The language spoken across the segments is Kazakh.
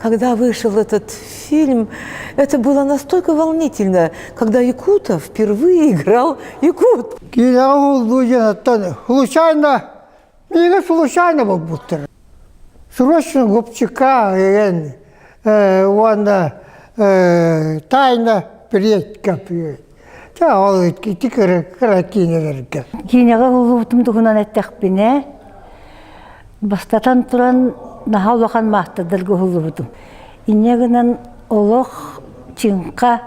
когда вышел этот фильм, это было настолько волнительно, когда Якутов впервые играл Якут. Случайно был будто. Срочно Губчака, он тайна приедет. Ол кинелерге. Кинеге улуутум тугунан эттекпине. Бастатан туран нахаулахан мақтадыргы улуутум. Иннегінен олох чыңқа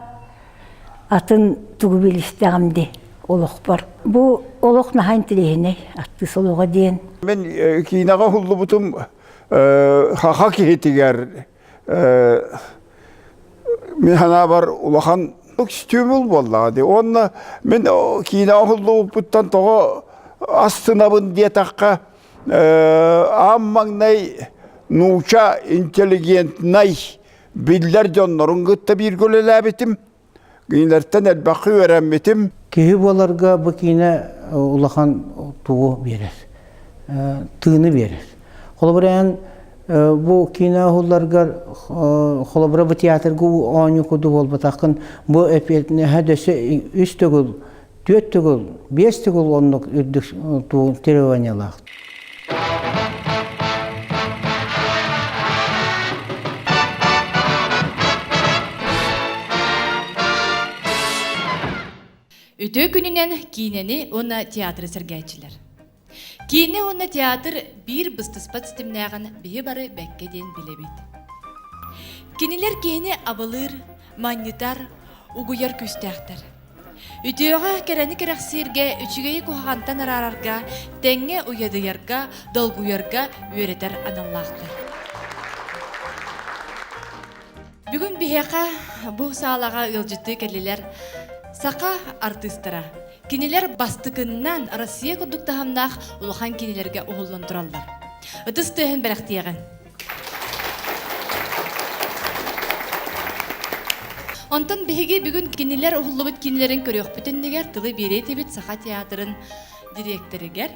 атын тугубилистегамди олох бар. Бу олох нахайн тилехине атты солуға дейін. Мен кинеге улуутум хаха кихетигер мен хана бар улахан стимул боллады. Онна мен кинеге улуутуттан тоо астынабын диетаққа аммаңнай нуча интеллигентнай биллер жоннорун гытта бир көлеләбетим. Гинлерден элбақы öğrenметим. Кеһи боларга бу кине улахан тугу берер. Тыны берер. Холобран бу кине улларга холобра бу театрга оңю куду болбатакын бу эпетне хадесе үстөгүл, төттөгүл, бестөгүл оннук үддүк ту требованиялар. Өтө күнінен кейнені оны театры сіргәтчілер. Кейне оны театр бір бұстыспат стимнағын бігі бары бәккеден білебейді. Кенелер кейне абылыр, маннитар, угуяр күстәқтір. Өтөға кәрәні кәрәқсерге, үчігей кухантан арарға, тәңе уядыярға, долгуярға өретер аналлақтыр. Бүгін бігеға бұл сағалаға үлжітті кәлелер Сақа артистара. Кинелер бастықыннан Россия күрдіктағымнақ улахан кинелерге оғылын тұралдар. Үтіс түйін бәріқтияғын. Онтан бігеге бүгін кинелер оғылы бұд кинелерін көрек бүтіндегер тылы береті біт Сақа театрын директоригер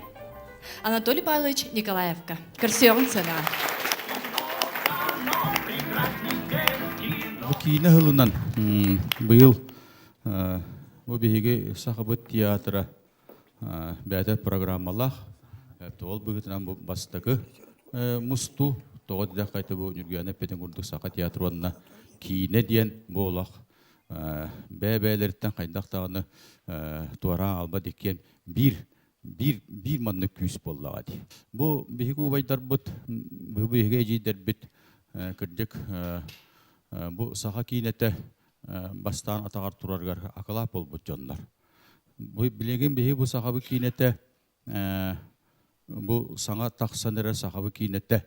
Анатолий Павлович Николаевка. Көрсеуғын сынаға. Бұл кейіне ғылынан бұйыл bu bihigi sahabıt tiyatra bäde programmalar tol bugütünen bu bastıgı mustu toğut da kaytı bu nürgüyane peden kurduk saha tiyatronna kine diyen bu olaq bäbälerden kaydaqtağını tuara alba dikken bir manlı küs bollağadi. Bu bihigi uvaydar bud bu bihigi ejidder bit kırdık bu saha kinete Bastan atağar turargar akalap olbu canlar. Bu bilegen behi bu sahabı kinete bu sana taksanere sahabı kinete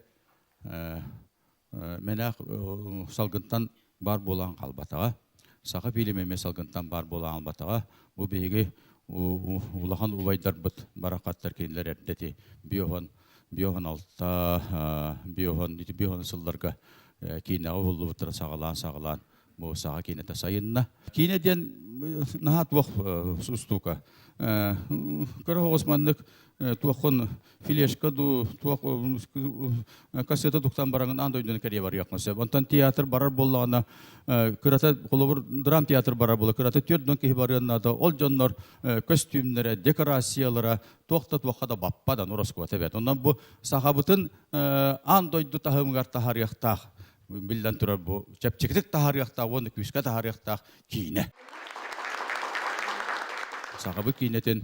menak salgıntan bar bolan kalbatağa sahab ilimeme salgıntan bar bolan albatağa bu behigi ulahan uvaydar bıt barakatlar kinler erdeti biyohan altta biyohan sıllarga kine oğullu butra sağalan bu saha kinete sayınna. Kine diyen nahat vaq sustuka. Kara Osmanlık tuaqon fileşka du tuaq kaseta duktan barangın andoyduğunu kariye var yakması. Ondan tiyatr barar bollağına kırata kolobur dram tiyatr barar bolla kırata tiyordun ki hibaryanna da ol jonlar kostümlere dekorasiyalara tuaqtat vaqada bappadan orosku tebet. Ondan bu sahabıtın andoydu tahımgar tahariyaqtaq. Bilden turar bu çepçeklik tahariyaqtaq, onu küska tahariyaqtaq kine. Sahabı kineten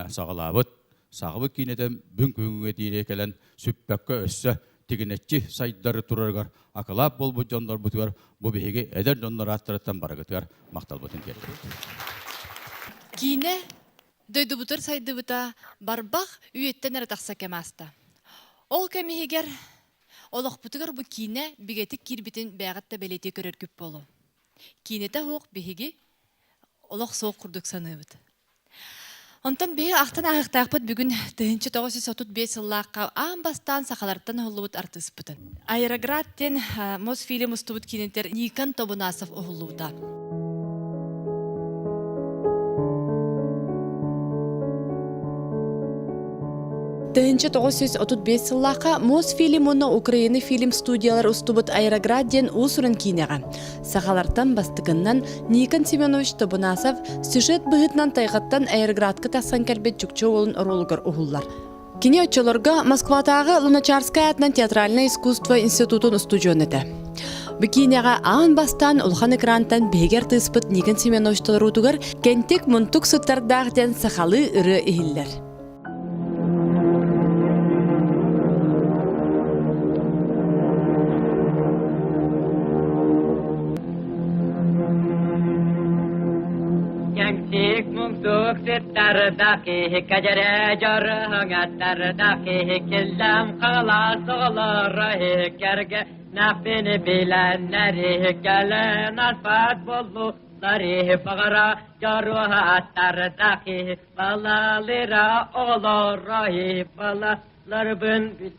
sağalabıt, sahabı kineten bünküngüge diye gelen süppekke össe tiginetçi sayıdları turargar akalap bol bu jonlar butugar bu behege eder jonlar attıratan baragıtgar maqtal butun geldi. Kine döydü butur saydı buta barbaq üyetten erataqsa kemasta. Ol kemihiger Олақ бұтығыр бұ кейіне бігеті кербетін бәғатта бәлеті көрер көп болу. Кейінеті оқ бігеге олақ соқ құрдық саны бұд. Онтан бегі ақтан ағықтақ бұд бүгін 1935 жыллаққа аң бастан сақаларттан олы бұд артыс бұдын. Аэроградтен Мосфилі мұсты бұд кейінеттер Никан Тобынасов олы бұда. 1935 сыллақа Мосфильм оны Украина фильм студиялар устубут Аэроград ден усурын кинеға. Сақалартан бастығыннан Никон Семенович Тобунасов сюжет бұғытнан тайғаттан Аэроградқа тақсан кәрбет жүкчі олын ролгар ұғылар. Кини отчолорга Москватағы Луначарская атынан театральное искусство институтын студионеті. Бікинеға аан бастан улхан экрантан бегер тыспыт Никон Семенович толарутугар кентик мұнтук сұттардағден сақалы ұры ихиллер. Кемтик мунтук сыттардақи кәжәрә жарыңаттардақи келдім қала соғылары кәрге Нәпіні біләнләре кәлін арфат болулары бағара жаруаттардақи балалыра олары балалар бұн біл.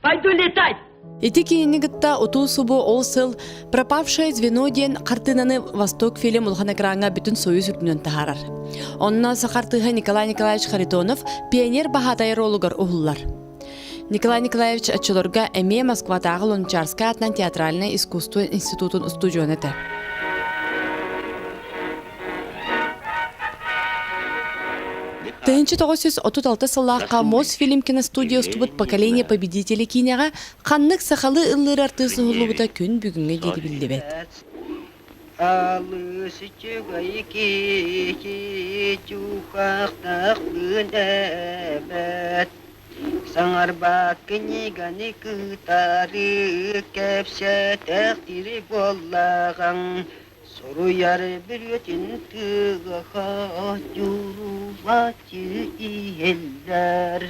Пойду летать! Ити кейінігітта отул субу ол сыл пропавшее звено ден қартынаны Восток фильм улхан экранға бүтін союз үргінен тахарар. Онна сақартыға Николай Николаевич Харитонов пионер бағатай ролугар ұғылар. Николай Николаевич отчолорга әме Москватағы Луначарская атынан театральное искусство институтын студионеті. Тыынчы 936 сыллаққа Мосфильм киностудия устубут поколение победителей кинеға қаннық сақалы ыллыр артысын ұлыбыта күн бүгінге деді білді бәд. Алысы чүгай кече чухақтақ бүндәбәт Саңарбақ кенеганы күтары кәпсә тәқтірі боллаған Соруяр бір өтін тыға юрубаты иеллер.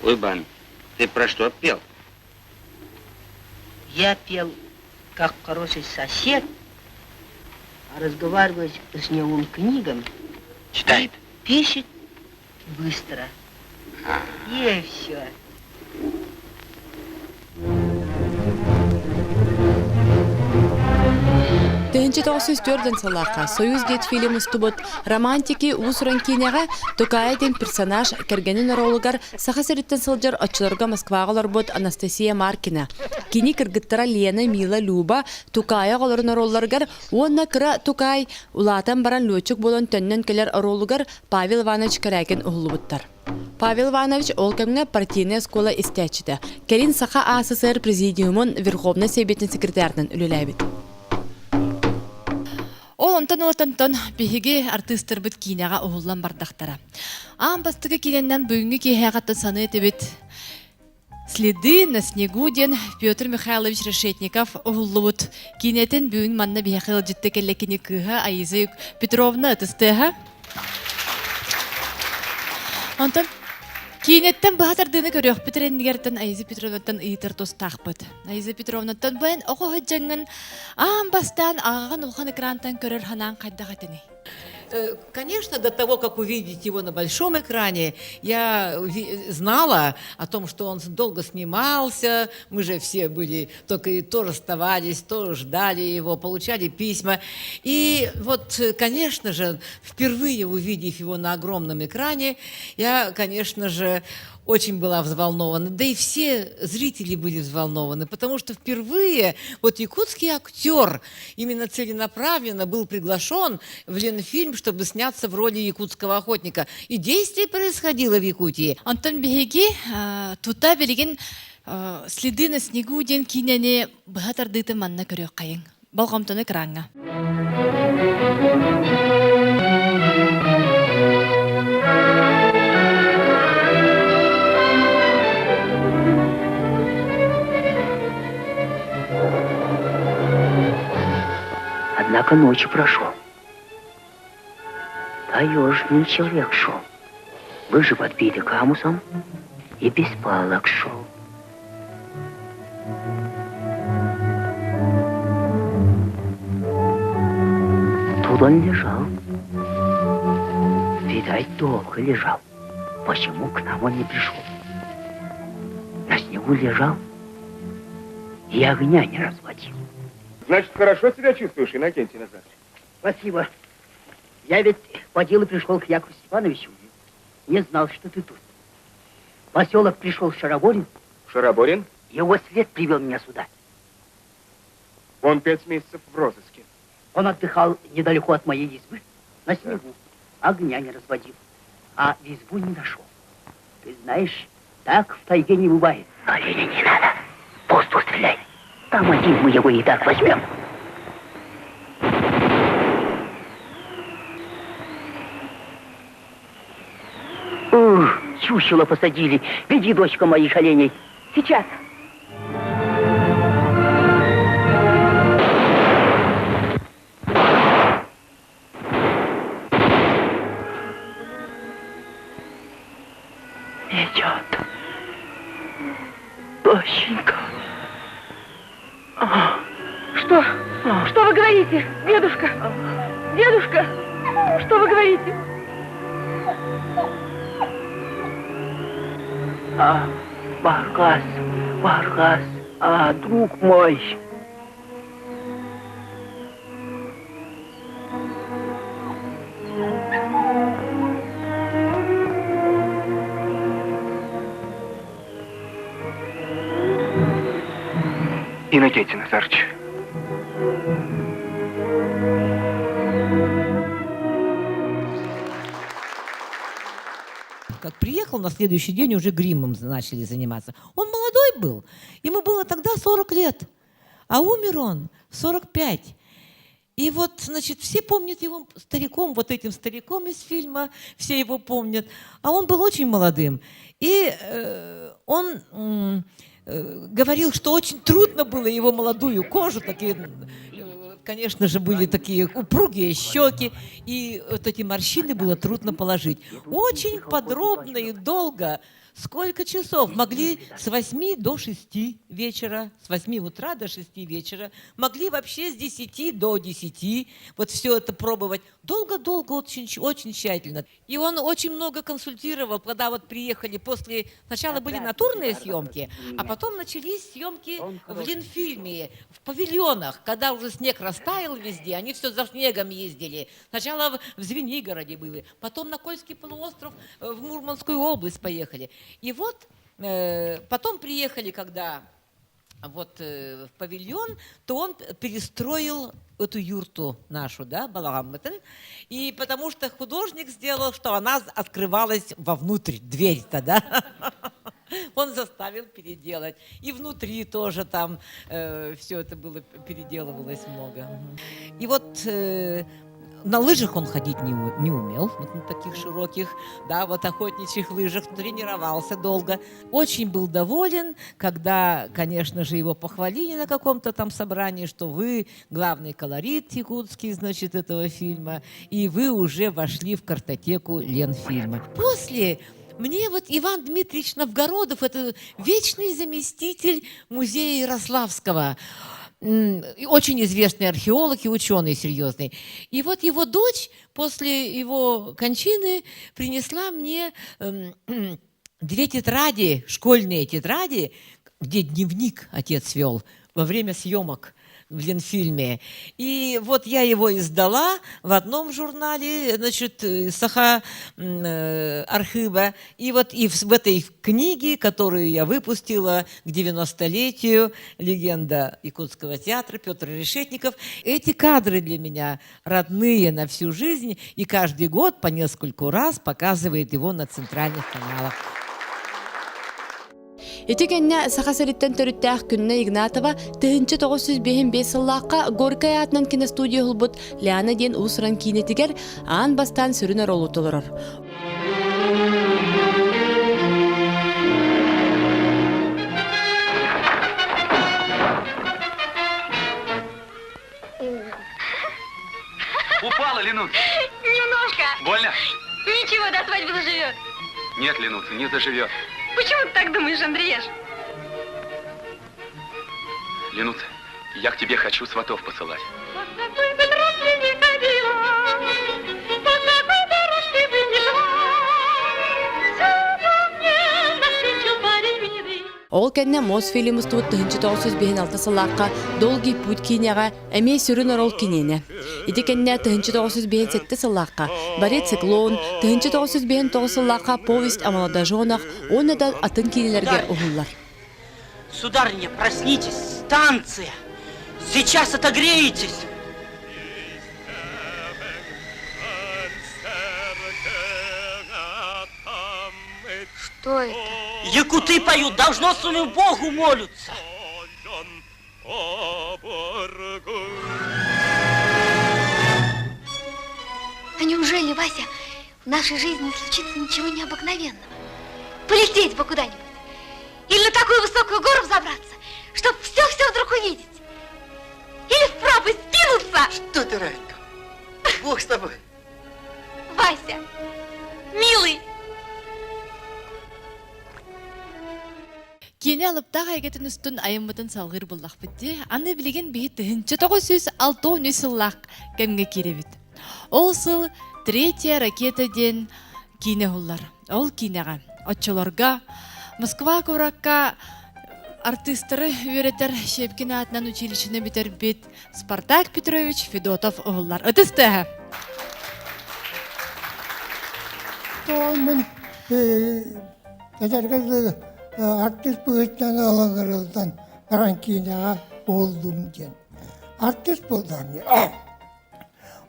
Уйбан, ты про что пел? Я пел, как хороший сосед, а разговаривать с ним книгам. Читает? Пишет быстро. И все. Тыынчы 904 сыллаққа Союз дет фильм устубут романтики усуран кинеға тукайден персонаж кергенін ролыгар саха сөріттен сылжар отчыларға Москваға бут Анастасия Маркина. Кини кыргыттара Лена, Мила, Люба тукая оларын ролларгар онна кыра тукай улатан баран лөчік болон төннен келер ролыгар Павел Иванович Карякин ұғылыбыттар. Павел Иванович ол кемге партийная школа истячиді. Керин саха АССР президиумын Верховный Советтің секретарынан үліләбет. Ол онтан бігіге артыстыр бұд кейнеға ұғылан бардақтара. Аң бастығы кейненнен бүгінгі кейхеғатты саны етебет. Следы на снегу ден Петр Михайлович Решетников ұғылы бұд. Кейнетін бүгін манна бейхил жітті кәлі кыға Аиза Петровна ұтыстыға. Онтан кейнеттен бағатардыны көрек бітірендігерден Аиза Петровнаттан ұйытыр тостақ бұд. Аиза Петровнаттан бұйын оғы ғаджаңын аң бастан ағаған ұлған экрантан көрір ханан қайдақ әтіні. Конечно, до того, как увидеть его на большом экране, я знала о том, что он долго снимался, мы же все были, только то расставались, то ждали его, получали письма. И вот, конечно же, впервые увидев его на огромном экране, я, конечно же, очень была взволнована, да и все зрители были взволнованы, потому что впервые вот якутский актер именно целенаправленно был приглашен в Ленфильм, чтобы сняться в роли якутского охотника. И действие происходило в Якутии. Антон Беги, тута береген следы на снегу ден кинене бахатардыты манна көрек қайын. Балғамтаны кранга. Однако ночь прошел. Таежный человек шел. Лыжи подбили камусом и без палок шел. Тут он лежал. Видать, долго лежал. Почему к нам он не пришел? На снегу лежал и огня не разводил. Значит, хорошо себя чувствуешь, Иннокентий Назарович? Спасибо. Я ведь по делу пришел к Якову Степановичу. Не знал, что ты тут. В поселок пришел Шараборин, Шараборин? его след привел меня сюда. Он 5 месяцев в розыске. Он отдыхал недалеко от моей избы, на снегу, огня не разводил, а избу не нашел. Ты знаешь, так в тайге не бывает. Оленя не надо, пусту стреляй. Там один мы его и так возьмем. Чучело посадили. Веди, дочка, моих оленей. Сейчас. Идет. Доченька. Что? Что вы говорите, дедушка? Дедушка, что вы говорите? Варгас, Варгас, друг мой. Иннокентий Назарыч. Как приехал, на следующий день уже гримом начали заниматься. Он молодой был, ему было тогда 40 лет, а умер он в 45. И вот, значит, все помнят его стариком, вот этим стариком из фильма, все его помнят. А он был очень молодым. И он говорил, что очень трудно было его молодую кожу, такие, конечно же, были такие упругие щеки, и вот эти морщины было трудно положить. Очень подробно и долго, сколько часов, могли с 8 до 6 вечера, с 8 утра до 6 вечера, могли вообще с 10 до 10, вот все это пробовать. Долго-долго, очень, очень тщательно. И он очень много консультировал, когда вот приехали после... Сначала были натурные съемки, а потом начались съемки в Ленфильме, в павильонах, когда уже снег растаял везде, они все за снегом ездили. Сначала в Звенигороде были, потом на Кольский полуостров, в Мурманскую область поехали. И вот потом приехали, когда вот в павильон, то он перестроил эту юрту нашу, да, Балагамбатен, и потому что художник сделал, что она открывалась вовнутрь, дверь-то, да, он заставил переделать. И внутри тоже там все это было, переделывалось много. И вот на лыжах он ходить не умел, вот на таких широких, да, вот охотничьих лыжах, тренировался долго. Очень был доволен, когда, конечно же, его похвалили на каком-то там собрании, что вы главный колорит якутский, значит, этого фильма, и вы уже вошли в картотеку Ленфильма. После мне вот Иван Дмитриевич Новгородов, это вечный заместитель музея Ярославского, очень известный археолог и ученый серьезный. И вот его дочь после его кончины принесла мне 2 тетради, школьные тетради, где дневник отец вел во время съемок в Ленфильме. И вот я его издала в одном журнале, значит, Саха архива. И вот и в этой книге, которую я выпустила к 90-летию, легенда Якутского театра Петр Решетников, эти кадры для меня родные на всю жизнь, и каждый год по нескольку раз показывает его на центральных каналах. Итигенне сахасыриттен төрүттәх күнне Игнатова тыһынчы 905 сыллаққа Горький атынан киностудия hulbut Ляна ден усран кинетигер аан бастан сүрүнөр олутулурор. Упала, Ленуца? Немножко. Больно? Ничего, до свадьбы заживет. Нет, Ленуца, не заживет. Почему ты так думаешь, Андрееш? Ленуца, я к тебе хочу сватов посылать. По какой бы дорожке ни ходила, по какой дорожке бы ни шла, всюду мне навстречу парень милый. Ол кенне Мосфильм устуут тыһынчы 956 сыллааққа долгий путь кинеға әмей сүрін орол кинене. Иди кенне тыһынчы 957 сыллааққа баре циклон, тыһынчы 959 сыллааққа повесть о молодоженах, оны да атын кинелерге ұғылар. Сударыня, проснитесь, станция! Сейчас отогреетесь! Что это? Якуты поют, должно своему Богу молятся. А неужели, Вася, в нашей жизни не случится ничего необыкновенного? Полететь бы куда-нибудь. Или на такую высокую гору взобраться, чтобы все-все вдруг увидеть. Или в пропасть кинуться. Что ты, Ранька? Бог с тобой. Вася, милый. Кене алыптақ айгетін үстін айымбытын салғыр боллақ бітті, аны білеген бейт тыһынчы 906 сыллақ кәмге керебет. Ол сыл 3 ракета ден кине хуллар. Ол кинеға, отчыларға, Москва көракка артистары өретер Шепкин атынан училищені бітер бит Спартак Петрович Федотов ұғылар. Үтісті? Мен артист бұғыттан алыңғырылдан Ранкинаға олдым ден. Артист болдан.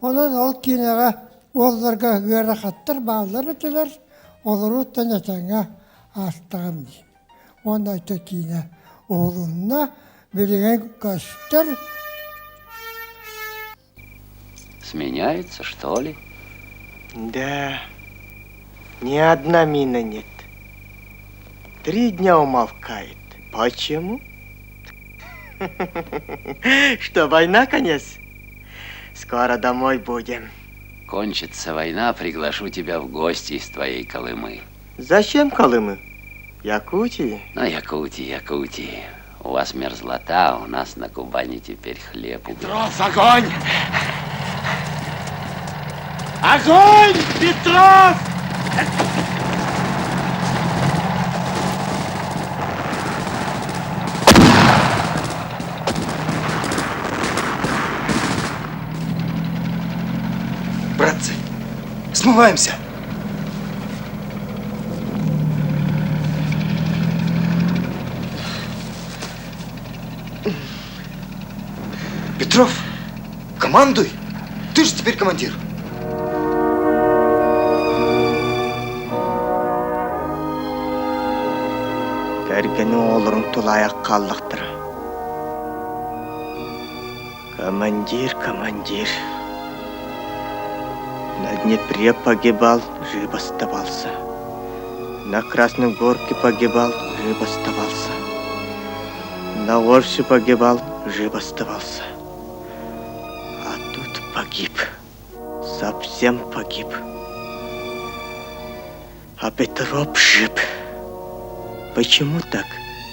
Онан ол кинаға оларға ғыры қаттыр бағылар өтілер, олар өттен әтаңа астығым ден. Онда айта кина олынна білеген каштыр. Сменяется, что ли? Да, ни одна мина нет. 3 дня умолкает. Почему? Что, война, конец? Скоро домой будем. Кончится война, приглашу тебя в гости из твоей Колымы. Зачем Колымы? Якутии? Ну, Якутии. У вас мерзлота, у нас на Кубани теперь хлеб. Петров, огонь! Огонь, Петров! Братцы, смываемся. Петров, командуй. Ты же теперь командир. Кәргені олырың тұлаяқ қалдықтыр. Командир. На Днепре погибал, жив оставался. На Красной Горке погибал, жив оставался. На Орсе погибал, жив оставался. А тут погиб. Совсем погиб. А Петров жив. Почему так,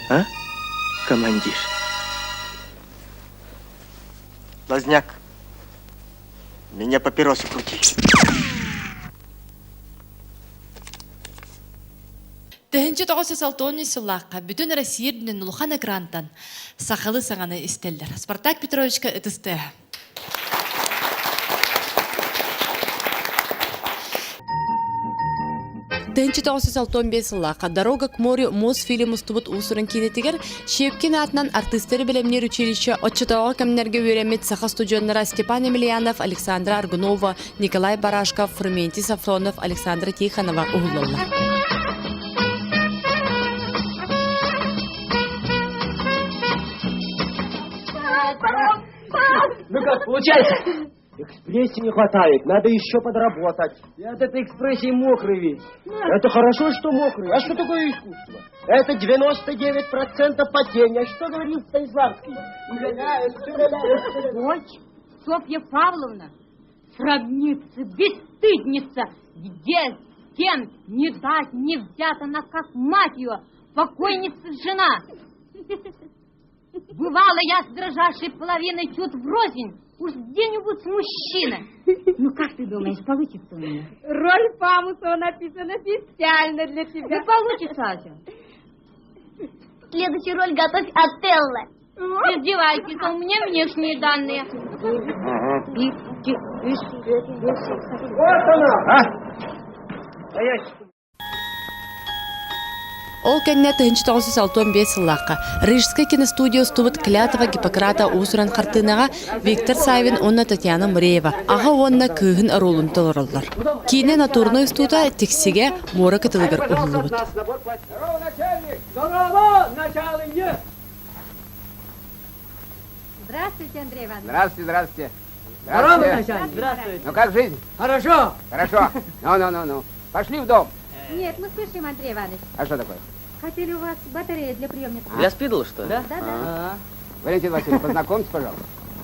а, командир? Лазняк, меня папиросы крути. Тыһынчы 906 сыллааққа бүтін Россия дүнен улхан экрантан сақылы саңаны истеллер. Спартак Петровичка ытысты. Тыһынчы 965 сыллааққа «Дорога к морю» Мосфильм устубут усурын кинетигер Шепкин атынан артистері білемнер училище отчытауға кәмнерге өремет сақа студионнара Степан Емельянов, Александра Аргунова, Николай Барашков, Фрументий Сафронов, Александра Тихонова уғылылар. Ну как, получается? Экспрессии не хватает, надо еще подработать. И от этой экспрессии мокрый весь. Это хорошо, что мокрый. А что такое искусство? Это 99% потения. Что говорил Станиславский? Ой, Софья Павловна, сравнится, бесстыдница, где, с кем, не дать, не взята, она как мать ее, покойница жена. Бывало, я с дрожащей половиной чуть врознь, уж где-нибудь мужчина. Ну, как ты думаешь, получится у меня? Роль Фамусова написана специально для тебя. Да получится, Ася. Следующую роль готовь Отелло. Издевайтесь, а у меня внешние данные. Вот она! Ол кенне 1995 сыллаққа. Рижская киностудия стубыт Клятова Гиппократа усуран қартынаға Виктор Савин, онна Татьяна Мреева. Аға онна күйін ролын толырылдар. Кейіне натурной студа тексиге мора катылығыр ұғылыбыт. Здорово, начальник! Здравствуйте, Андрей Иванович. Здравствуйте, здравствуйте. Здорово, начальник. Здравствуйте. Ну как жизнь? Хорошо. Хорошо. Ну. Пошли в дом. Нет, мы спешим, Андрей Иванович. А что такое? Хотели у вас батарея для приемника. Для спидла, что ли? Да. Валентин Васильевич, познакомьтесь, пожалуйста.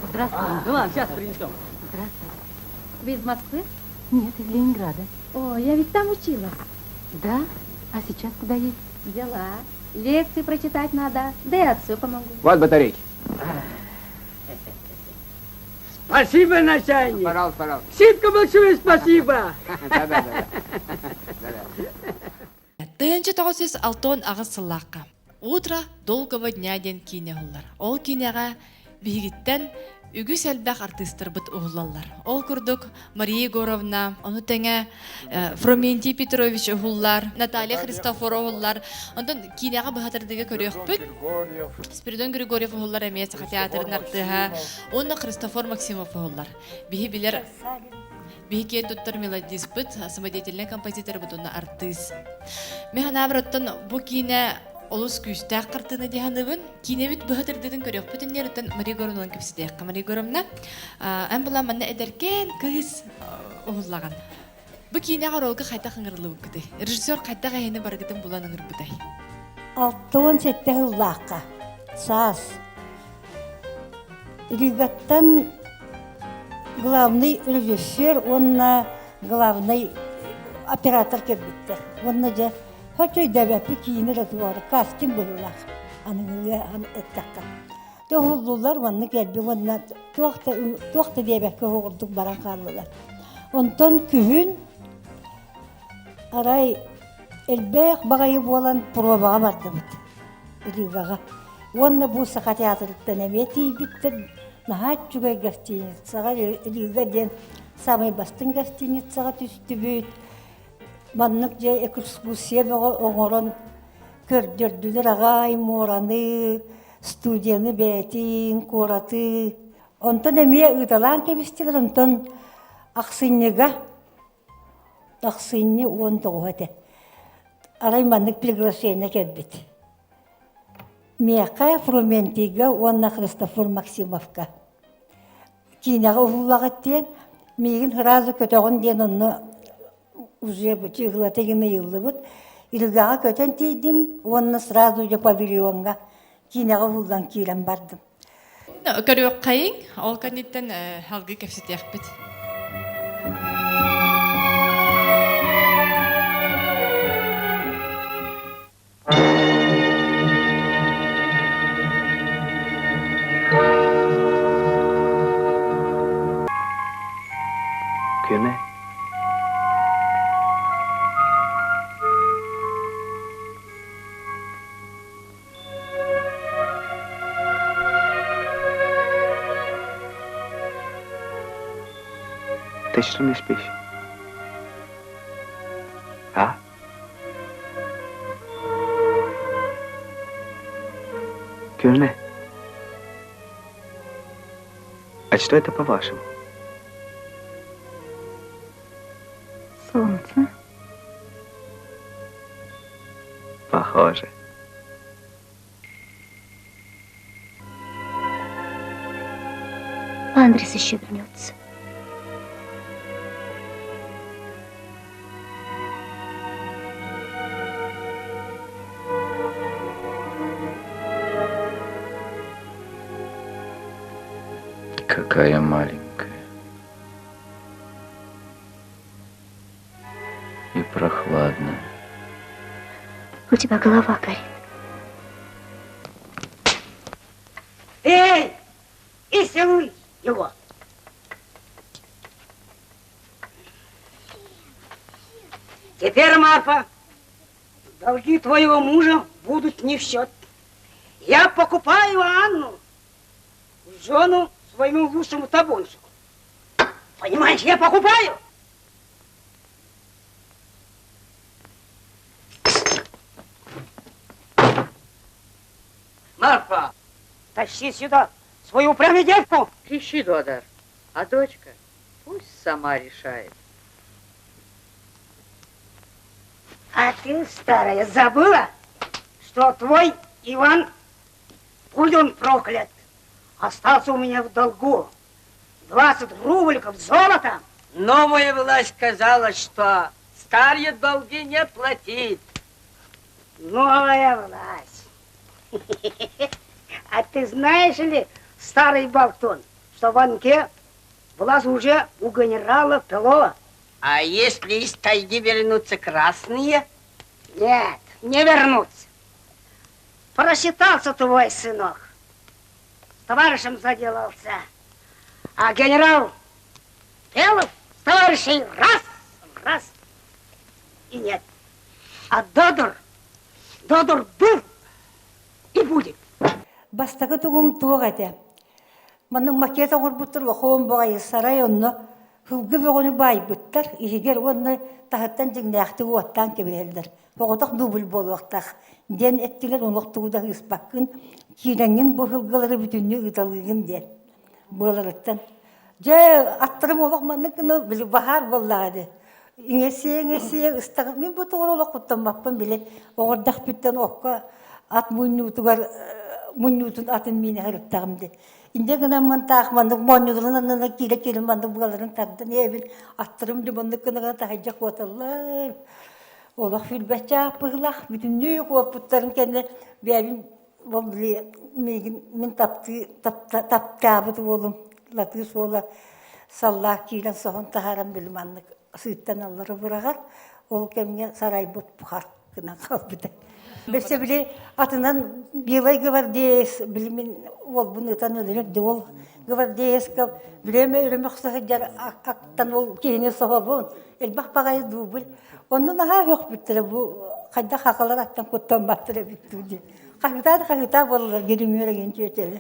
Здравствуйте. Ну ладно, сейчас принесем. Здравствуйте. Вы из Москвы? Нет, из Ленинграда. О, я ведь там училась. Да? А сейчас куда едете? Дела. Лекции прочитать надо. Да и отцу помогу. Вот батарейки. Спасибо, начальник. Пожалуйста. Ситка большое спасибо. Да. Тыынчы тоғысыз алтон ағыз сыллаққа. Утро долгого дня ден кейне ғылар. Ол кейнеға бейгіттен үгіс әлбәқ артистер бұт ұғылалар. Ол күрдік Мария Егоровна, оны тәңе Фроментий Петрович ұғылар, Наталья Христофор ұғылар. Ондан кейнеға бұғатырдығы көрек бүт. Спиридон Григорьев ұғылар әмес театрын артыға. Оны Христофор Максимов ұғылар. Бейі білер Бейкен туттар мелодист бұт, самодетельный композитор бұт, оны артист. Мен абыраттан бұл кейне олыс күйістәк қартыны дегенібін, кейне бүт бұғатырдығын көрек бүтіндер ұттан Мария Горовнан көпсідеққа. Мария Горовна, ән бұла манна әдеркен күйіс ұғылаған. Бұл кейнеға ролға қайта қыңырлы бұқыды. Режиссер қайта қайыны барғытын бұлан ұңыр бұдай. 6-7 жыллаққа. Саас. Ригаттан главный режиссер, он главный оператор кебитте. Он же хочу дәбәпі кейіні разуары, кастинг бұғылақ. Аныңылы әттәққа. Тоғылдылар, оны кәлбі, оны тоқты дәбәпі оғырдық баран қалылар. Онтан күхін арай әлбәқ бағайы болан пробаға барды бұд. Ригаға. Оны бұл сақа театрыттан әметей біттір. Нахат жүгай гостиницаға, Рига ден самай бастың гостиницаға түсті бүйт. Маннық же экскурсия бағы оңырын көрдірділер ағай, мораны, студияны бәтін, кораты. Онтан әме ұйталан кебістілер, онтан ақсыннеға, ақсынне он тоғады. Арай маннық приглашение кәдбет. Меқа Фроментига, онна Христофор Максимовка. Кейнеға ұғылағыт ден, мейін ғыразы көтіғын ден онны уже чыгылатыгыны йылды бут. Илгаға көтен тейдім, онны сразу же павильонға кейнеға ұғылдан кейлен бардым. Көрек қайын, ол кәнеттен халғы кәпсетек бет. Köme. Ты что не спишь? А? Кюрне? А что это по-вашему? Солнце. Похоже. Андрес еще вернется. Какая маленькая. И прохладная. У тебя голова горит. Эй! Исилуй его! Теперь, Марфа, долги твоего мужа будут не в счет. Я покупаю Анну в жену своему лучшему табунщику. Понимаешь, я покупаю. Марфа, тащи сюда свою упрямую девку. Ищи, Додар. А дочка пусть сама решает. А ты, старая, забыла, что твой Иван, будь он проклят, остался у меня в долгу 20 рубликов золота. Новая власть сказала, что старые долги не платит. Новая власть. А ты знаешь ли, старый болтун, что в Анке власть уже у генерала Пелова? А если из тайги вернутся красные? Нет, не вернутся. Просчитался твой сынок. С товарищем заделался. А генерал Пелов с товарищей раз, и нет. А Додор был и будет. Бастагы тугум туга те. Манның макета горбуттар лохом багай сарай онно хылгы бөгөнү байбыттар. Игер онны тахаттан жигнәхти оттан кебелдер. Боготак дубл болуактак. Ден эттилер онлоктууда ыспаккын киреңин бу хылгылары бүтүннү ыталыгын ден. Боларыттан. Же аттырым олок манныкыны били бахар боллады. Иңесе ыстагы мен бу тоголок куттамаппын биле. Огордак бүттен окка ат муйнутугар муйнутун атын мени харыттагымды. Инде гына ман тахмандык монюдурунан кире мандык бугаларын тардан эбин аттырым дибандыкына тахажак оталлар. Олах фильбача пыглах бүтүннү копуттарын кенде бәбин бол биле мен таптабыт болум латы сола саллах килен сохон тахарам билмандык сыттан аллары бурагар ол кемге сарай бут бухар кына калбыта. Бесе биле атынан белай гвардеец билимин ол бунытан өлөрөк ол гвардеецка билеме өрөмөксө жар актан ол кийине собобун элбах багай дубул онун аха жок биттер бу кайда хакалар аттан коттон баттыр биттүдү кагыта боллар геримөреген чечеле.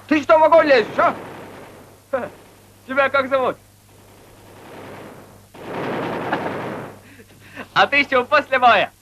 Ты что в огонь лезешь, а? Тебя как зовут? А ты еще после боя.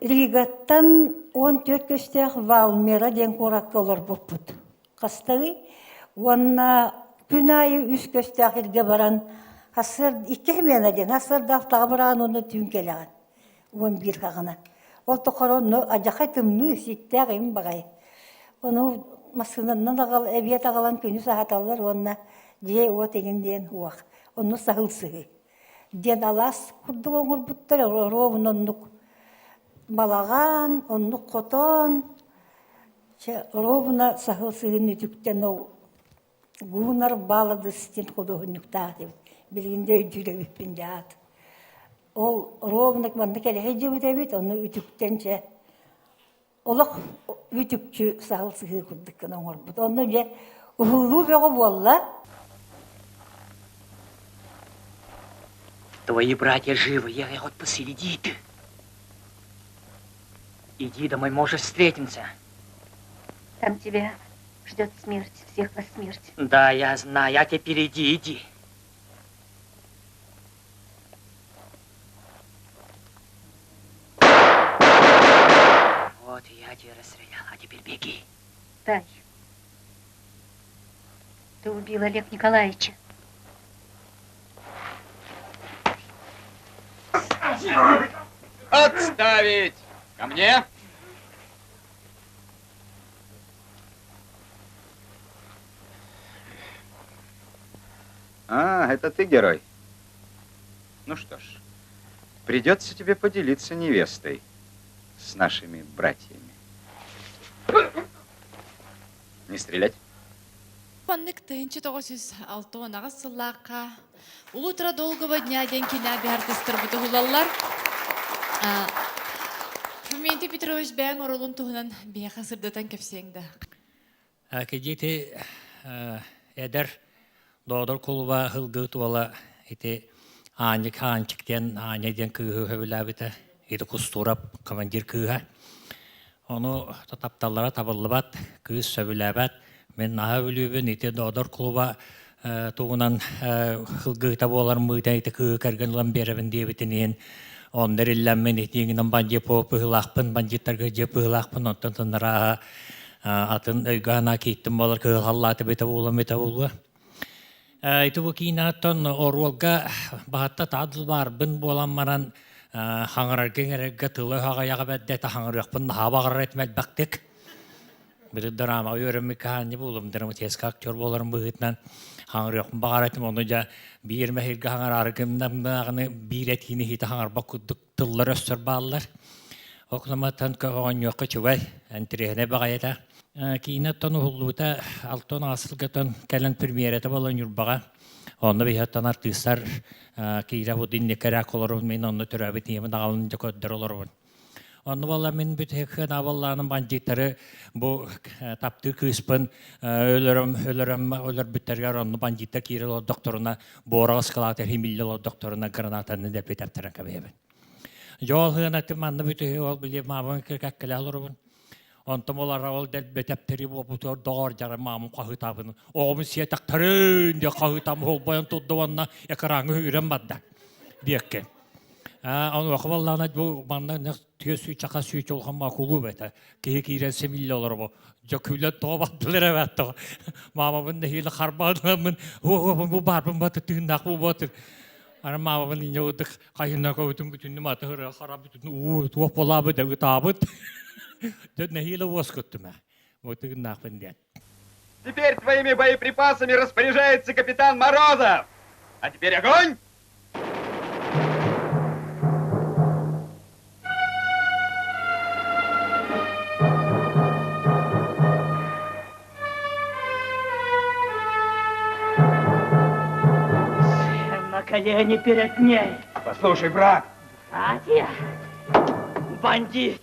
Ригаттан 14 көстех Валмера ден коракка олар боппут. Кастагы, онна күн айы 3 көстех ирге баран, асыр 2 мена ден, асыр дафтаға баран оны түн келеген. 11 қағына. Ол тоқароны ажақай тымны ситтеғ ем бағай. Оны масынынан ағал, әбиет ағалан күні сағаталар, онна же от егінден уақ. Оны сағылсығы. Ден алас күрді оңыр бұттар, ровын оннық. Балаған, оннық қотон, ровына сағылсығын үтіктен ол гунар балады стен ходу хүнніктағы білгенде үйтілі біппен жады. Ол ровынық манды кәлі жебіт әбет, оны үтіктенше олық үтікчі сағылсығы күрдіккен оңыр бұд. Оны же Ухуллу бего болла. Твои братья живы, ехай хоть посреди ты. Иди домой, можешь встретимся. Там тебя ждет смерть, всех вас смерть. Да, я знаю, а теперь иди. Вот я тебя расстрелял, а теперь беги. Тай, ты убил Олега Николаевича. Отставить! Ко мне! А, это ты, герой? Ну что ж, придется тебе поделиться невестой с нашими братьями. Не стрелять? Паннык тыынчы 906 сыллаққа улутра долгого дня ден кина бәрдістір бұты ғылалар. Фументи Петрович бәң орылын тұғынан бәйқа сырдатан кәпсеңді. Кедеті әдір доғдар қолыба ғылғы туала еті анық анчықтен анеден күйі хөбіләбіті еті құстурап командир күйі. Оны тапталара табылыбат, күйіс сөбіләбәт. Мен наға білуібін еті доғдар қолыба туғынан ғылғы табу олар мұйдан еті күйі кәрген ұлан беребін дейбітінен. Onlar illenmen ettiğinden bence pıhılakpın, bence targıcı pıhılakpın, ondan sonra atın öygana kittim olur ki hallatı bete oğlan bete oğlu. İti bu kinatın orvalga bahatta tadıl var, bin bolanmaran hangararken erge tılı hağaya bedde hangarıqpın hava etmel baktık. Bir drama öğrenmek hangi bulum, dramatik aktör bolarım bıhıtnan. Hangar yok, bağıratım onu da bir mehirge hangar argımdan bir etini hita hangar bakuduk tıllar östür bağlar. Okunamatan koğun yok çuval, antrihne bağayata. Kina tonu hulluta altın asılgatan kalen premierete balan yurbağa. Onu bir hatan artistler kira bu dinle karak olurun, men onu türabet yemin alınca kodder olurun. Onu valla men bütün avallarının banditleri bu taptı kıspın ölür bütterler onu banditler kirilo doktoruna boğra ıskalater himillo doktoruna granatanı depet yaptıran kabeyben. Yol hınatı mandı bütün ol bile mamın kakkalı olurun. Ontum olar ol depet yaptırı bu butor doğar jarı mamın kahıtabını. Oğumun siye taktarın diye kahıtam hol bayan tuttu onunla ekranı hürem badda. Diyekke. Onu vallahi bu bana tüy suyu çaka suyu çolkan makulu bete. Kiren semilli olur bu. Jaküyle tobatlar evet to. Mamamın da hile karbanımın bu barbın batı tüyünden bu batı. Ana mamamın ince olduk kayınla koydum bütün matı hırı harap bütün tuhaf olabı da gıtabıt. Dön ne hile voskuttum ha. Bu tüyünden benden. Теперь твоими боеприпасами распоряжается капитан Морозов. А теперь огонь! На колени перед ней. Послушай, брат. Братья, бандит,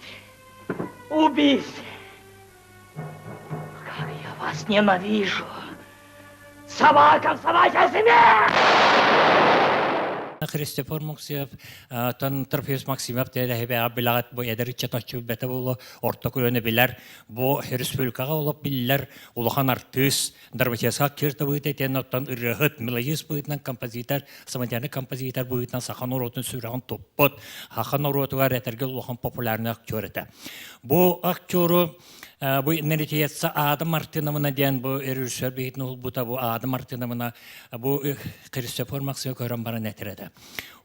убийцы. Как я вас ненавижу. Собакам собачья смерть! Христофор Максимов, тан Трофеус Максимов теде хебе абилагат бу эдериче тачу бете болу ортокөлөнө билер бу республикага олоп биллер улахан артист драматическа кирте быйте теноттан ырыгыт мелодист быйтнан композитор самотяны композитор быйтнан сахан оротун сүраган топпот хахан оротуга ретерге улахан популярный актер эте бу актеру bu neritiyetse Adam Martinov'una diyen bu rejissör beyitini olbuta bu Adam Martinov'una bu Christopher Maxim'e koyran bana netirede.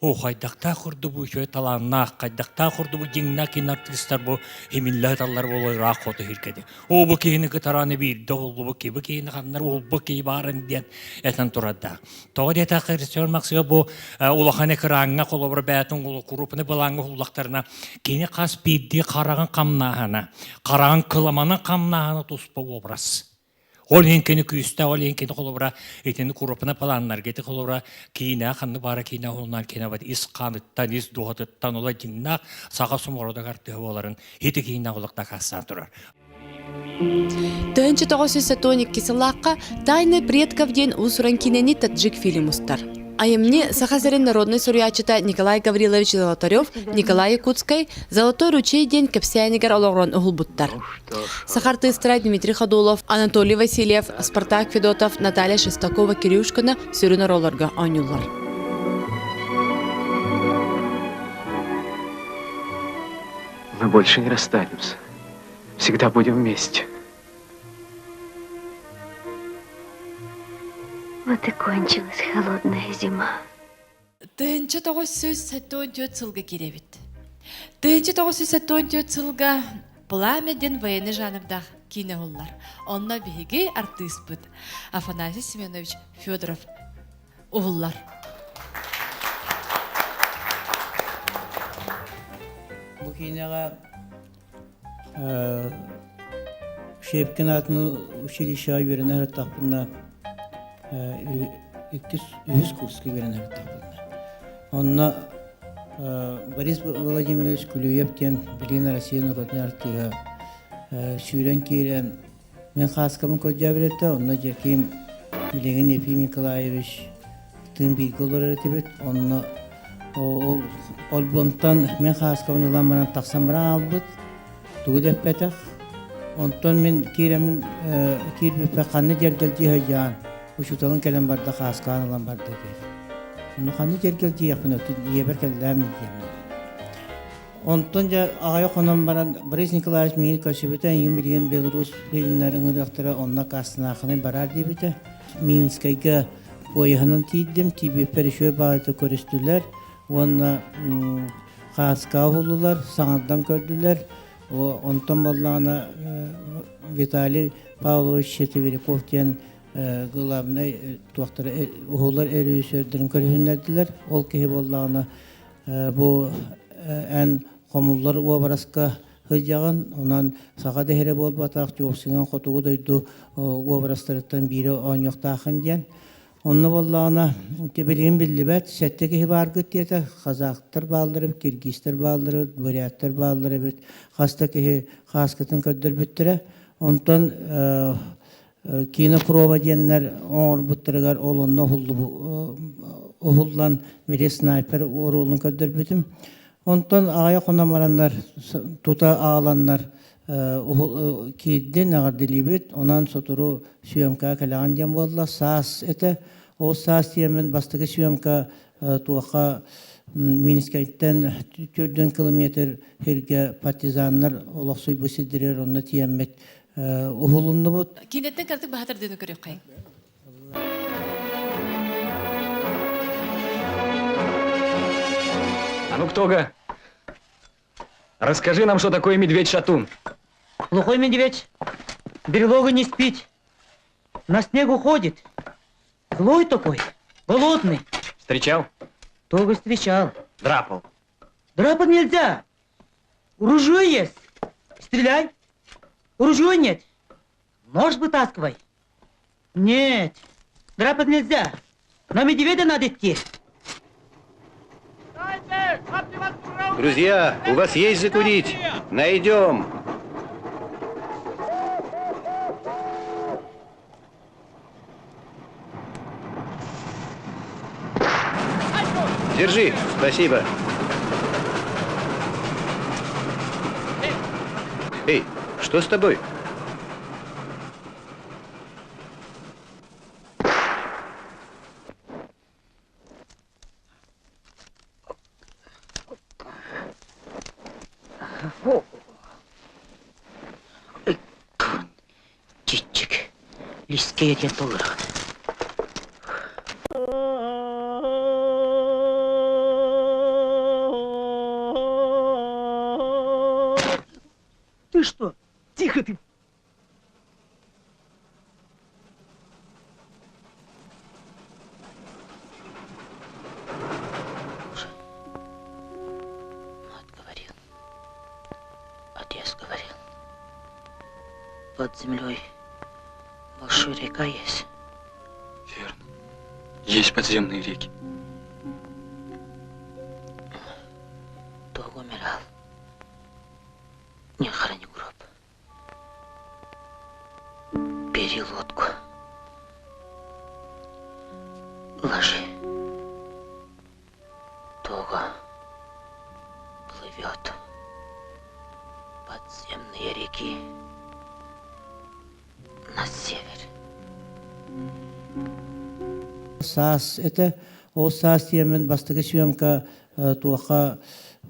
O kaydakta kurdu bu şöyle talanna, kaydakta kurdu bu cingna kin artistler bu himillah tallar bolu rakotu hirkedi. O bu kihini kıtaranı bir doğulu bu ki, bu kihini kanlar ol bu ki barın diyen eten turada. Toğdeta Christopher Maxim'e bu ulağın ekranına kolobra beyatın ulu kurupunu bulağın ulaklarına kini kas biddi karağın kamnağına, karağın kılamanın kamnağına tospa obraz. Ol yenkeni küste, ol yenkeni kolobra etini kurupuna palanlar geti kolobra kina kanı bara kina onlar kina bat is kanıttan is duhatıttan ola cinna sağa sumoroda kartı havaların hiti kina olakta kassan durar. Тönче 912 сыллаққа «Тайны предков ден усуран кинени таджик фильм устар. Аемни Сахасарин народный сурьячыта Николай Гаврилович Золотарев, Николай Якутской, Золотой ручей день кепсянигар олорон угулбуттар. Сахарты Страй Дмитрий Ходулов, Анатолий Васильев, Спартак Федотов, Наталья Шестакова, Кирюшкина, Сюрина Ролларга Анюллар. Мы больше не расстанемся. Всегда будем вместе. Вот и кончилась холодная зима. Тынчы 974 сылга керебит. Тынчы 974 сылга пламяден военный жанрдах кинегуллар. Онна биһиги артистбыт Афанасий Семенович Федоров угуллар. Бу кинега Шепкин атны училище беренер тапына үз курска беренер тапына. Онна Борис Владимирович Кулюевтен Белина Россия народный артыга сүйрен кейрен мен хаскамын көджа беретті, онна жаким Билеген Ефим Николаевич тын билгі олар әретебет, онна ол бұнтан мен хаскамын ұлан баран тақсан баран албыт, туғы деп бәтіқ. Онтан мен кейремін кейрбепе қанны жергелді хайжан, ұшуталын кәлем барды хаскан ұлан барды кейр. Оны қанны жергелді яқпын өтті, ебір кәлдәмін деймін. Онтан жа ағайы қонан баран Борис Николаевич мені көшебеті, ең білген Белорус фильмлерін ұрықтыры онына қастын ақыны барар дейбіті. Минскайға ойығынан тейдім, тейбепер үші бағыты көрістілер. Онына қасқа олылар, саңырдан көрділер. Онтан баллағына Виталий Павлович Щетевериков ден ғылабына туақтары ұғылар әрі өсердерін көрігіндерділер. Ол кейі баллағына бұл ән қомыллар уабарасқа høйjağın, ondan sağa dehere bol bataq joqsıgan qotuğu doydu uabarastırıktan biri oñoqtaqın diyen. Onu bollağına bilgin billibet, setteki hibargıt diyete Qazaqtır baldırıp, Kirgiztır baldırıp, Buryattır baldırıp, Qastaki Qasqıtın köddür bittire. Ondan kino prova diyenler oğur bittirigar olunna uhullan biri sniper oğrulun köddür bitim. Ondan ağaya konamaranlar, tuta ağalanlar kidden ağırdilibet, onan soturu süyemka kalağın diyen bolla, sas ete, o sas diyemen bastığı süyemka tuaqa Minskay'tan 4 kilometr herge partizanlar olaqsuy busidirer, onu tiyemmet uhulunlu bu. Kinetten kartık bahatır dönü görüyor kayın. А ну, Ктога, расскажи нам, что такое медведь-шатун. Глухой медведь, берлога не спит, на снегу ходит. Злой такой, голодный. Встречал? Тога встречал. Драпал? Драпать нельзя. Ружье есть. Стреляй. Ружье нет. Нож вытаскивай. Нет, драпать нельзя. На медведя надо идти. Друзья, у вас есть закурить? Найдем. Держи, спасибо. Эй, что с тобой? Чичик, листкея ден толырак. Ты что? Тихо ты! Говорил. Отец говорил. Под землей большая река есть. Верно. Есть подземные реки. Долго умирал. Не храни гроб. САС это ол САС темен бастыгы съемка туаха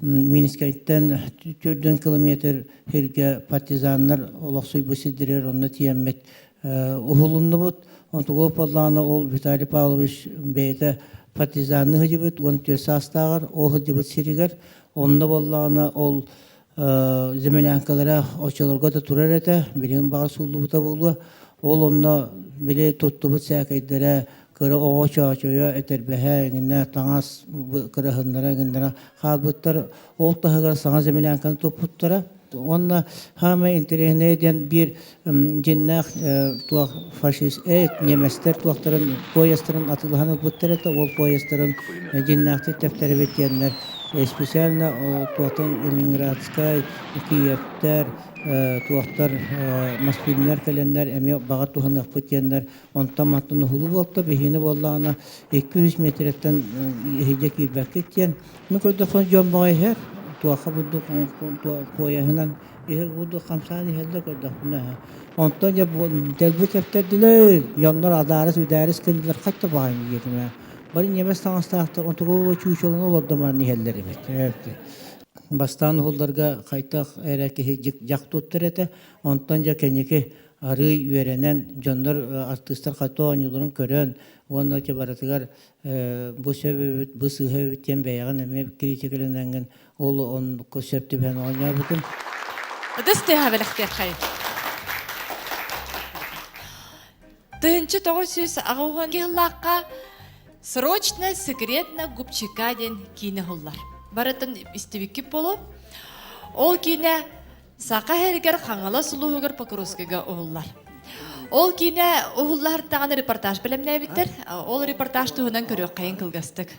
Минскайттан 4 километр херге партизаннар олохсуй бусидирер онна тиеммет ухулунну бут онтуго полланы ол Виталий Павлович бейте партизанны хыжыбыт он төсастагар о хыжыбыт сиригер онна болланы ол земелянкалара очолорго да турар эте билин бага суулубута болу ол онна биле туттубут сакайдара кыры оочоочоя этербеhe гинне таңас кыры хыннара гиннара халбыттар ол тахыгар саңа земелянканы топуттара онна хама интернеден бир жиннах туах фашист неместер туахтарын поездтарын атылганы буттар это ол поездтарын жиннахты тефтербетеннер специально туахтан Ленинградскай Киевтер туахтар Мосфильмер календар эме бага туханак путеннер онтан маттын хулу болта бехине боллана 200 метрден хеже кирбекетен мен көдөфон жомбагай хер туаха буду пояхынан буду 50 хелде көдөфна онтан я телбе тефтердилер яндар адарыс үдәрис кендер кайтта багын йетме бары немес таңастаактар онтого чуучолун олордомар нихеллер эмет бастан холдарга кайтак эреке жактуттар эте онтан жа кенеке ары үйренен жондар артисттар кайта оңдурун көрөн онна че баратыгар бу себеп бу сыгы тем баяган эме критикаленген ол он концепти бен ойна бүтүн Десте хавелахтер хай. Тынчы тогысыз агыган геллакка срочно секретно губчика ден кине холлар. Баратын истебикки болуп, ол кине сака хергер хаңала сулуугар Покровскийга ооллар. Ол кине ооллар таган репортаж белемне биттер. Ол репортаж туһунан көрөк кайын кылгастык.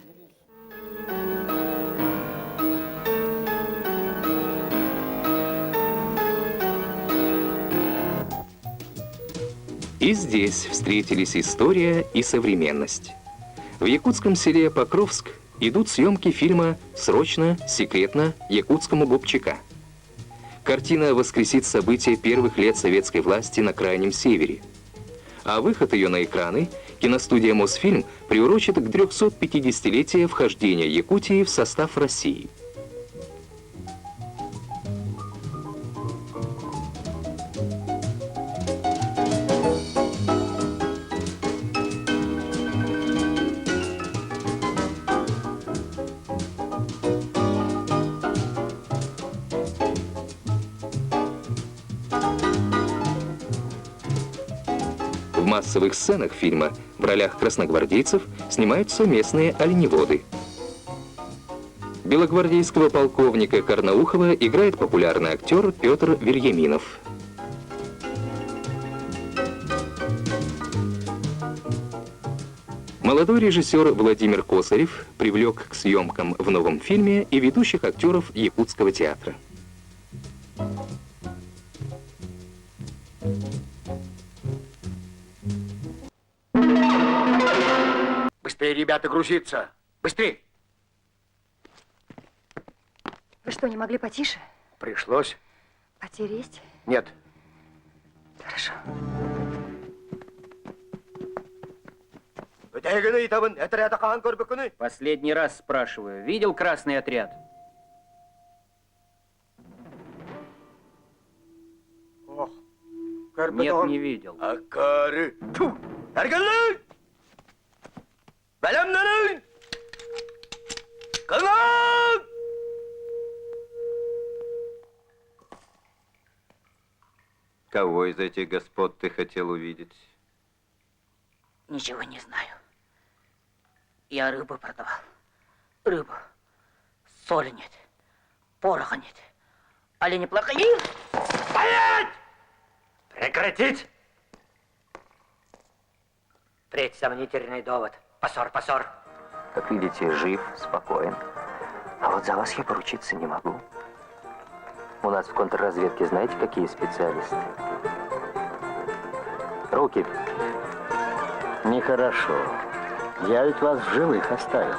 И здесь встретились история и современность. В якутском селе Покровск идут съемки фильма «Срочно, секретно, якутскому Бобчика». Картина воскресит события первых лет советской власти на Крайнем Севере. А выход ее на экраны киностудия «Мосфильм» приурочит к 350-летию вхождения Якутии в состав России. В массовых сценах фильма в ролях красногвардейцев снимаются местные оленеводы. Белогвардейского полковника Карнаухова играет популярный актер Петр Вильяминов. Молодой режиссер Владимир Косарев привлек к съемкам в новом фильме и ведущих актеров Якутского театра. Быстрее, ребята, грузиться! Быстрее! Вы что, не могли потише? Пришлось. Потери есть? Нет. Хорошо. Последний раз спрашиваю. Видел красный отряд? Ох, Нет, не видел. Акары! Тьфу! Аргалай! Балямнаны! Калак! Кого из этих господ ты хотел увидеть? Ничего не знаю. Я рыбу продавал. Рыбу. Соли нет. Пороха нет. Олени плохие. Стоять! Прекратить! Третий сомнительный довод. Позор, позор. Как видите, жив, спокоен. А вот за вас я поручиться не могу. У нас в контрразведке знаете, какие специалисты? Руки. Нехорошо. Я ведь вас в живых оставил.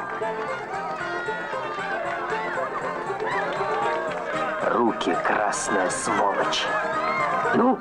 Руки, красная сволочь. Ну?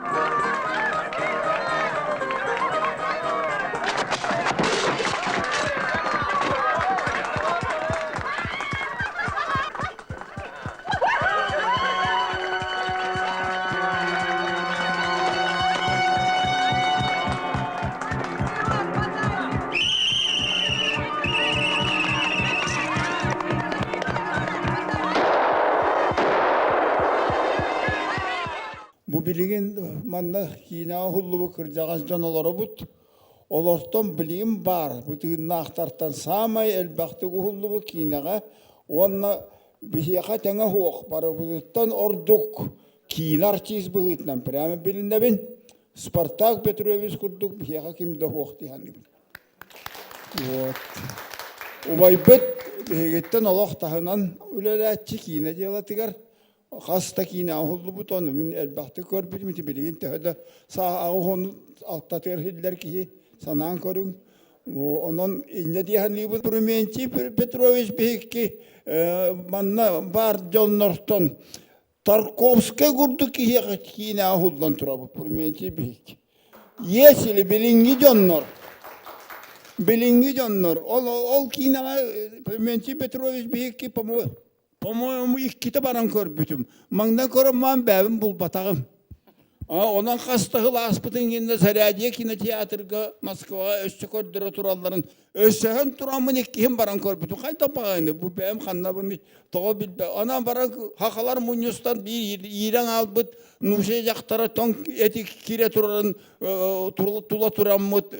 билигин манна кина хуллубу кыржагас жонолору бут. Олортон билигин бар. Бутыгын актартан самай элбактыгы хуллубу кинага онна бихиха теңе хуок бары бутыттан ордук кинар чиз быгытнан прямо билиндебин. Спартак Петрович курдук бихиха кимде хуок дихани. Вот. Убайбыт бигеттен олох тахынан үлеләтчи кина делатыгар. Хаста кина хуллу бутону мин элбахты көрбүт мити билигин тәһдә саа агын алтатыр хилләр ки санан көрүн. Онон инде дихани бу Пруменчи Петрович бихки манна бар жоннортон Тарковская курдук кина хуллан турабы Пруменчи бихки. Если билинги жоннор Белинги жоннор. Ол кинага Пруменчи Петрович бихки по-моему, икките баран көрбүтүм. Маңдан көрөм ман бәбим бул батагым. Онан кастыгы ласпытын кенде Зарядье кинотеатрга Москвага өссө көрдөрө туралларын өссөһөн турамын экким баран көрбүтүм. Кайда баганы бу бәбим ханна буны тоо билбе. Анан баран хакалар муньюстан бир ирен албыт нуше жактара тон эти кире турарын тула тураммыт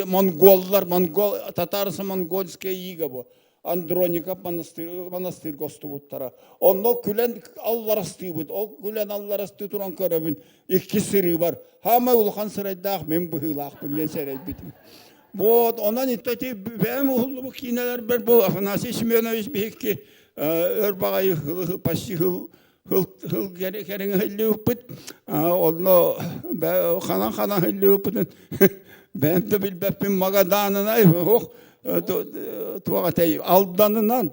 монголлар, монгол татарсы монгольская ига бу. Андроника монастырь гостубуттара. Онно күлен алларасты бут. Ол күлен алларасты туран көрөбүн. Икки сыры бар. Хама улхан сырайдах мен быгылах мен сырайд битим. Вот, онан иттати бем улу кинелер бер бу Афанасий Семенович бихки өрбагай почти хыл керең хыллыппыт. Онно хана хыллыппытын. Бем де билбеппин Магаданына ох туагатей алданынан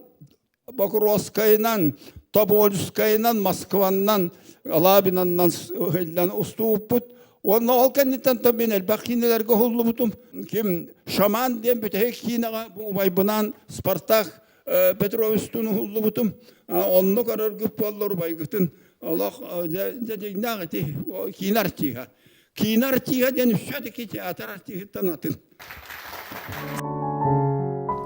Покровскайынан Тобольскайынан Москваннан Алабинаннан хылдан уступпут. Онно ол кеннитен табин элбакинелерге хуллубутум. Ким шаман дем бүтек кинага убайбынан Спартак Петровичтун хуллубутум. Онно карар күп боллор байгытын. Аллах дегнагыти кинартига. Кинартига ден шатыки театр артигиттан атын.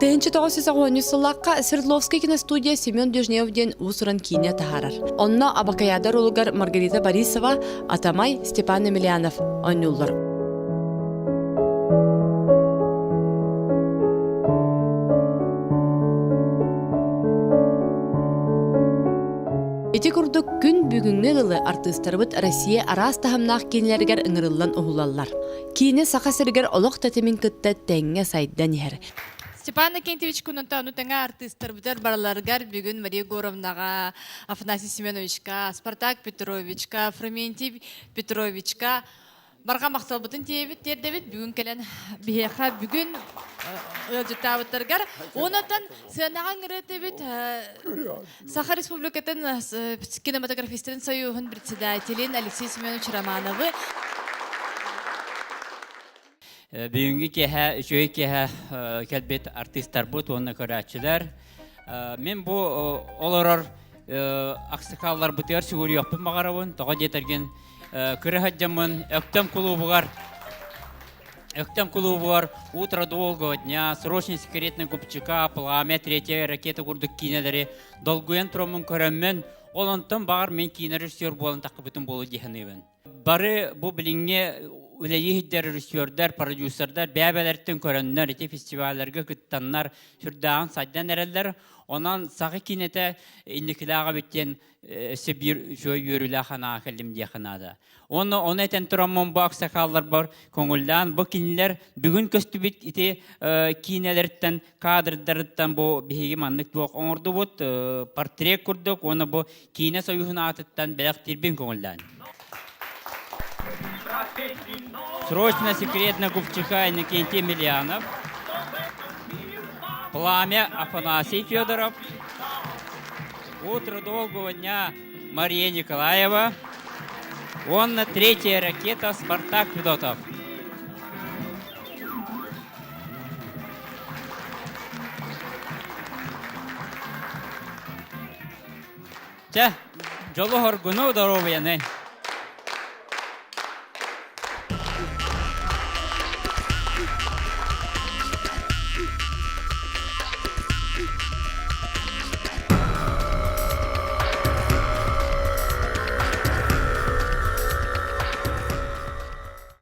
Тенче тоғысы сағуаню сыллаққа Свердловский киностудия Семен Дежневден усуран кине тахарар. Онна абакаядар улугар Маргарита Борисова, Атамай Степан Емельянов, онюллар. Эти курдук күн бүгүнгө дылы артыстарбыт Россия арас тахамнах кинелергер ыңырыллан ухулаллар. Кине сақа сиргер олық тәтемин кытта тәңге сайдан ехер. Степан Акентьевич күнінті анутыңа артистар бұдар бараларғар бүгін Мария Горовнаға, Афанасий Семеновичка, Спартак Петровичка, Фрументий Петровичка барға мақтал бұтын тейбіт, тердебіт бүгін кәлін бейеқа бүгін ұлжыттабыттарғар. Онатан сығанаған ғыретебіт Саха Республикатын кинематографистерін союғын председателін Алексей Семенович Романовы. Бүгінгі кеха, жөй кеха кәлбет артисттар бұд, оны көрәтшілер. Мен бұл оларар ақсықалар бұтығар сүгірі өкпін мағарауын, тоға детерген көрі хаджамын, өктем клубы бар, утро долгого дня, срочный секретный губчика, пламя, третья ракета күрдік кинелері, долгуен тұрамын көрәммен, олантан бағар мен кине режиссер болан тақы бүтін болу дегеневін. Бары бұл біліңне үләйігідер режиссердар, продюсердар, бәбәлерттен көріннер, еті фестивалерге күттаннар, сүрдаған сайдан әрелер, онан сағы кинеті индекілаға біттен өсі бір жой өрілі қана ақылым де қанады. Оны әтен тұрамын бұл ақсақалар бар көңілдан, бұл кинелер бүгін көсті біт еті кинелерттен, кадрдарыттан бұл бейгі маңдық бұл оңырды бұд, портрет күрдік, оны бұл кине союғын атыттан бәліқтірбен көңілдан. Срочно секретно Губчиха Иннокентий Емельянов, Пламя Афанасий Федоров, Утро долгого дня Мария Николаева, Онна третья ракета Спартак Федотов. Жолу хоргуну здоровья.